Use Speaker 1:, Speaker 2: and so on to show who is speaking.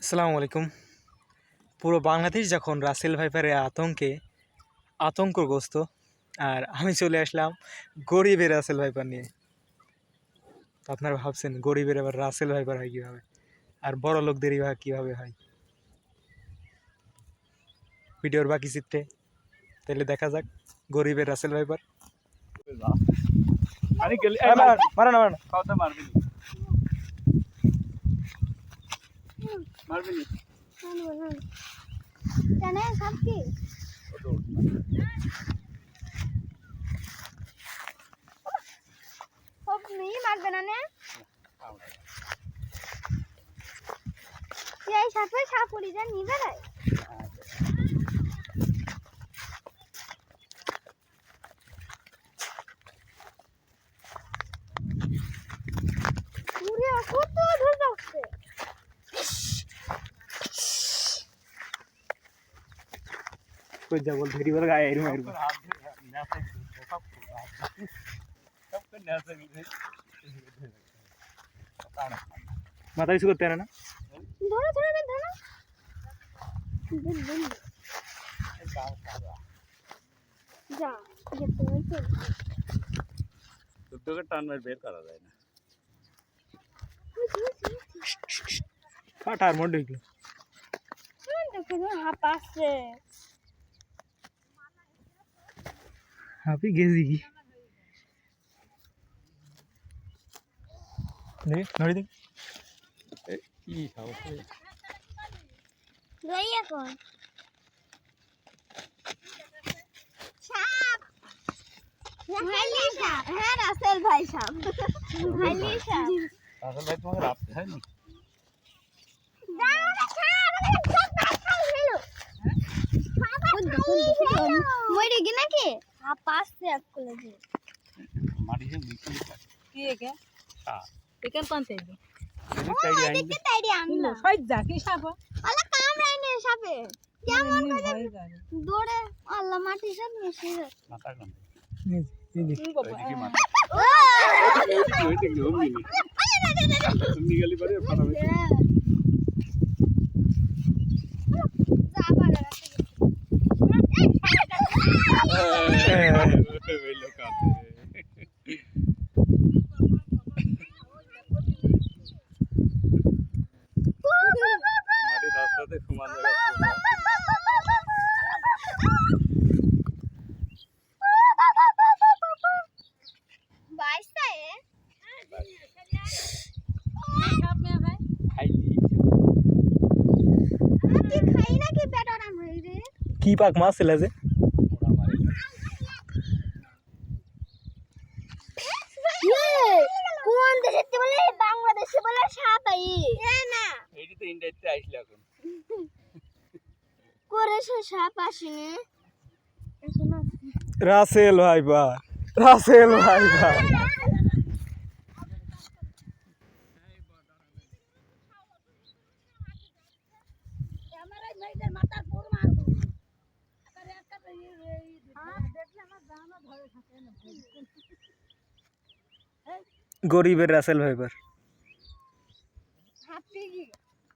Speaker 1: আসসালামু আলাইকুম। পুরো বাংলাদেশ যখন রাসেল ভাইপারের আতঙ্কগ্রস্ত, আর আমি চলে আসলাম গরিবের রাসেল ভাইপার নিয়ে। তো আপনারা ভাবছেন গরিবের আবার রাসেল ভাইপার হয় কীভাবে, আর বড় লোকদেরই বা কীভাবে হয়। ভিডিওর বাকি চিত্রে তাহলে দেখা যাক গরিবের রাসেল ভাইপার।
Speaker 2: মারবে না সাপে সাপুরি যা নিবে রায় কত দূর যাচ্ছে
Speaker 1: কই যা বল ধরি বল গায়ে এরম এরম মাথা কিছু করতে না
Speaker 2: ধরো ধরো ধরো যা
Speaker 3: তোকে টান মার বের করা যায় না।
Speaker 1: কাটার মধ্যে ঢুকলো
Speaker 2: হাঁপাচ্ছে
Speaker 1: হাঁপি গেছি কি নড়ি দেখ
Speaker 3: কি সাহস
Speaker 2: লই এখন সাপ ভাইলি সাপ হ্যাঁ রাসেল ভাই সাপ ভাইলি সাপ
Speaker 3: রাসেল ভাই তোমাকে রাখতে হয় না।
Speaker 2: মরে গি নাকি হাঁপাচ্ছে এক করে দিয়ে
Speaker 3: মাটি সে বিক্রি করে
Speaker 4: কি একে
Speaker 3: হ্যাঁ
Speaker 4: একের পান্তে
Speaker 2: দেখতে তাইরি আনলা
Speaker 4: সই যা কি সাপ
Speaker 2: আল্লাহ কামড়ায় নে সাপে কেমন
Speaker 4: ভয় করে
Speaker 2: দৌড়ে আল্লাহ মাটি সব মিশে
Speaker 3: মাথা কান
Speaker 4: তুমি বাবা
Speaker 3: ওইদিকে মাথা ওইদিকে অমনি অমনি গেলি পরে ফাটাবে ওই লোক আছে মাটি রাস্তাতে সমান জায়গা
Speaker 4: সাপ মে ভাই
Speaker 3: খাইলি
Speaker 1: কি পাক মাছ ছিল যে
Speaker 3: ওরা মারে
Speaker 2: কোন দেশে বলে বাংলাদেশে বলে সাপ আই না
Speaker 3: এইটা তো ইন্ডিয়াতে আইছিল এখন
Speaker 2: করে সে সাপ আসেনি
Speaker 1: রাসেল ভাইপার রাসেল ভাইপার গরিবের রাসেল ভাইপার।